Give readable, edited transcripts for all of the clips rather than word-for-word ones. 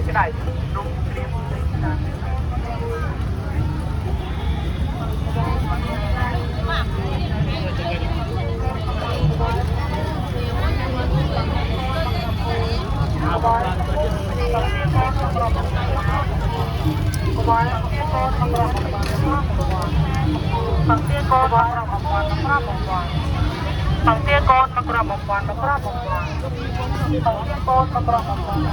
ក្តៅនំគ្រៀមbằng tia con bằng rộng bằng quan bằng rộng bằng quan bằng tia con bằng rộng bằng quan bằng rộng bằng quan bằng tia con bằng rộng bằng quan bằng rộng bằng quan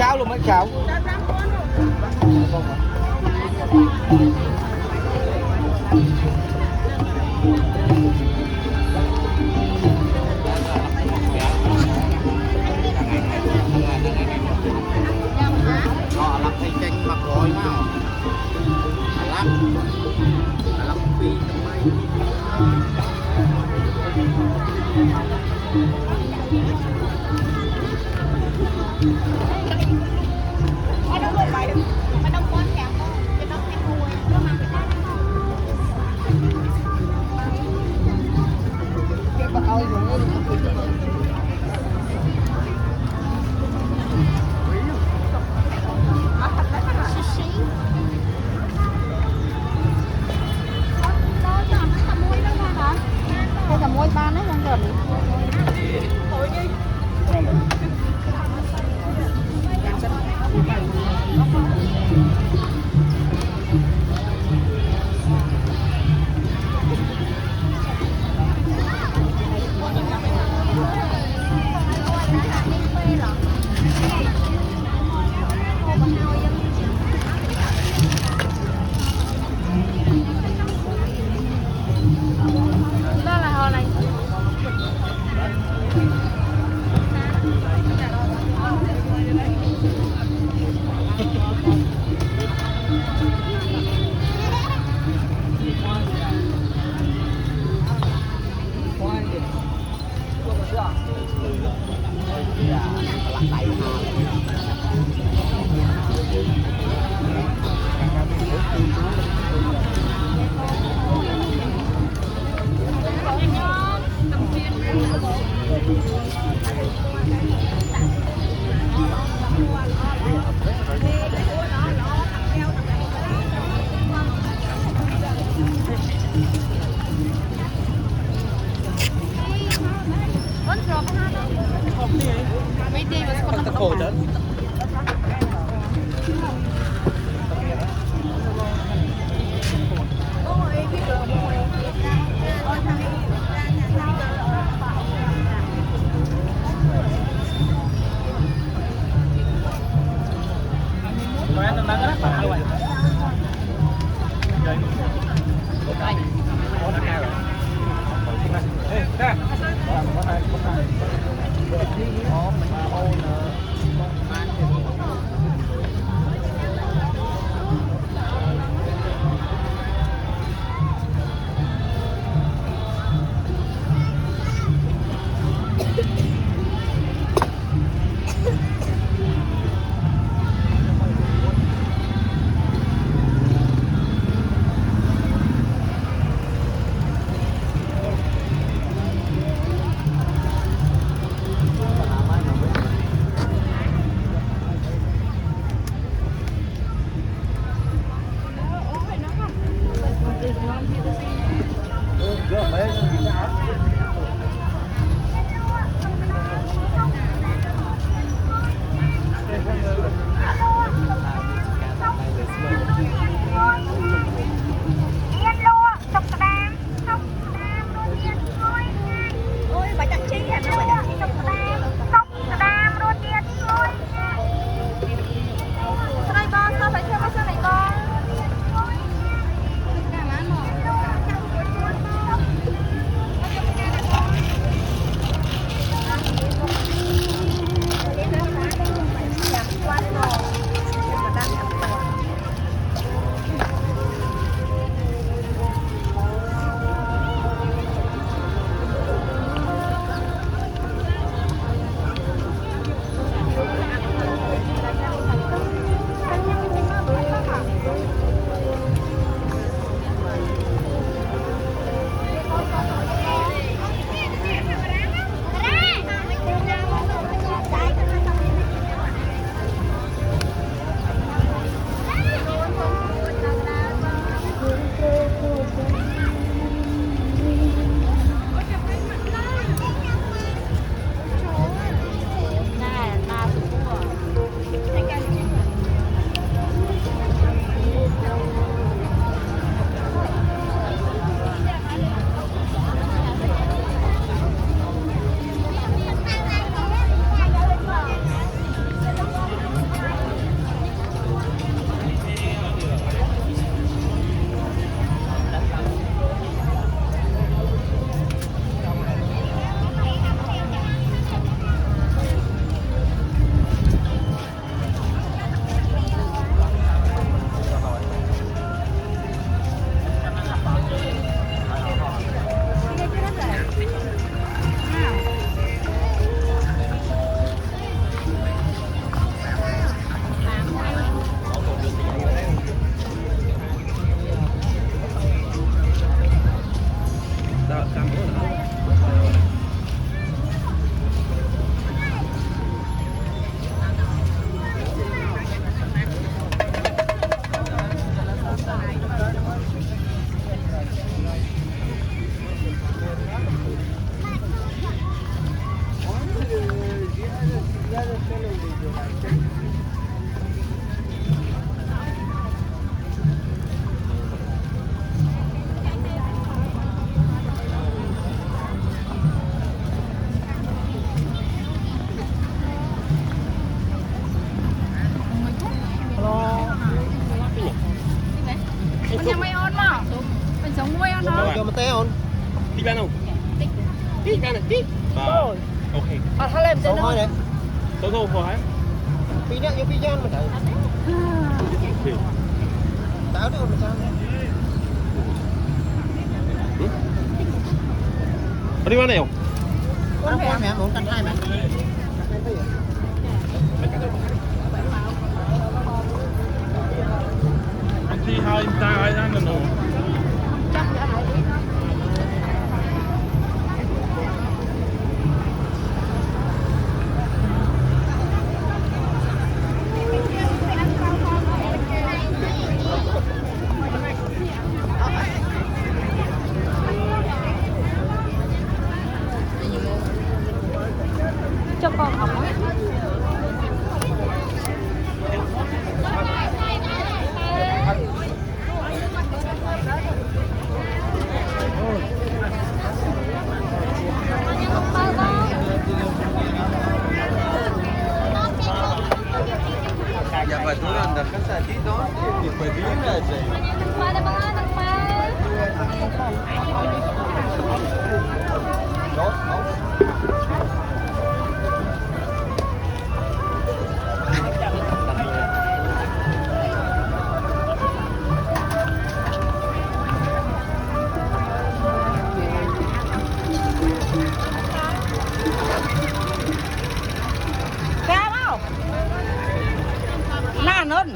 cháo luôn mấy cháo lắm hay chanh mặc gói nào lắm phi trong này Hãy subscribe cho kênh Ghiền Mì Gõ để không bỏ lỡ những video hấp dẫn. té không? Tí ban không? Tí ban này, tí. Rồi. Ok. Thay lên Xong thôi đấy. Tôi hỏi. Pi nhá, yêu pi gian mà thử. Táo được mà sao? Đi ban này không? Con mẹ muốn cắn hai mẹ. Anh see how inside I don't know. Cho con học á. Ya baturan dah kan tadi tu. Berdiri aja. Ada bang anak pak. Nôn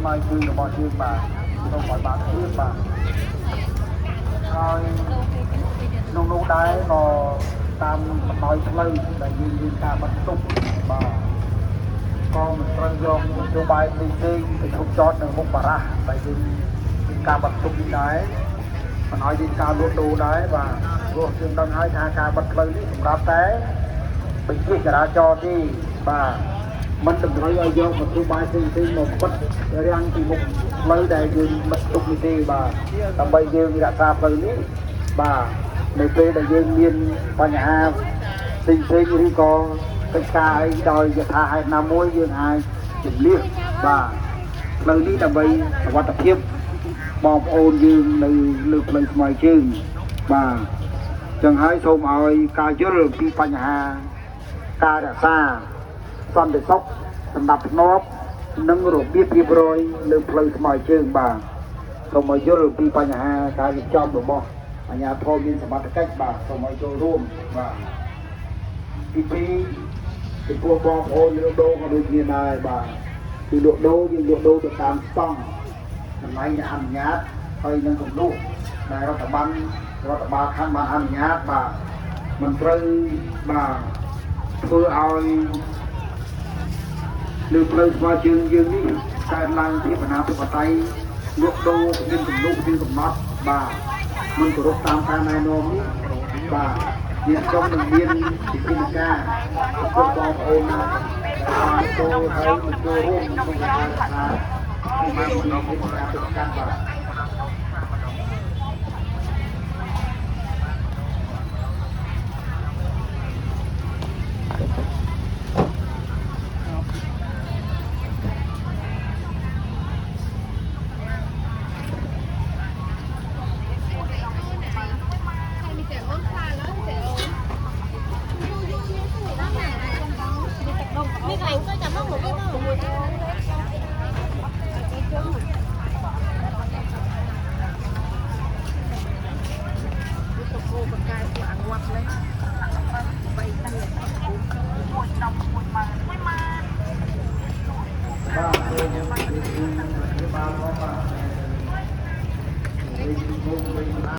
ស្មៅជើងរបស់យើងបាទសូមឲ្យបានជឿនបាទហើយក្នុងនោះដែរក៏តាមបណ្ដោយផ្លូវដែលយើងមានការបន្ទប់បាទក៏មិនត្រូវយកនយោបាយផ្សេងៗទៅឈប់ចតនៅមុខបារះដែលយើងមានការបន្ទប់នេះដែរមិនឲ្យមានការលួចដូរដែរបាទព្រោះយើងដឹងហើយថាការបិទផ្លូវនេះសម្រាប់តែបញ្ជាចរាចរណ៍ទេបាទមិនតម្រូវឲ្យយកនយោបាយផ្សេងៗមកបិទរាំងពីមុខផ្លូវដែលយើងបិទទុកនេះទេបាទដើម្បីយើងរក្សាផ្លូវនេះបាទនៅពេលដែលយើងមានបញ្ហាផ្សេងៗឬក៏កិច្ចការអីដោយយថាហេតុណាមួយយើងអាចជំនះបាទផ្លូវនេះដើម្បីសុវត្ថិភាពបងប្អូនយើងនៅលើផ្លូវស្មៅជើងបាទចឹងហើយសូមឲ្យការយល់ពីបញ្ហាការរក្សាសន្តិសុខសម្រាប់ធ្នាប់និងរបៀបរៀបរយលើផ្លូវស្មៅជើងបាទសូមឲ្យយល់ពីបញ្ហាការរៀបចំរបស់អាជ្ញាធរមានសមត្ថកិច្ចបាទសូមឲ្យចូលរួមបាទទីពីរចំពោះបងប្អូនលក់ដូរក៏ដូចគ្នាដែរបាទគឺលក់ដូរយើងលក់ដូរទៅតាមស្តង់តម្លៃអ្នកអនុញ្ញាតហើយនឹងគំនូសដែលរដ្ឋបាលខាងបានអនុញ្ញាតបាទមិនត្រូវបាទធ្វើឲ្យលើផ្លូវស្មៅជើងយើងនេះកើតឡើងជាបណ្ណាធិបតេយ្យលក់ដូរមានគំនូសមានកំណត់បាទមិនគោរពតាមការណែនាំនេះបាទយើងចង់នឹងមានវិធានការគ្រប់បងប្អូនណាបានចូលហើយចូលរួមក្នុងការរក្សាបានមានវិធានការទប់ស្កាត់បាទ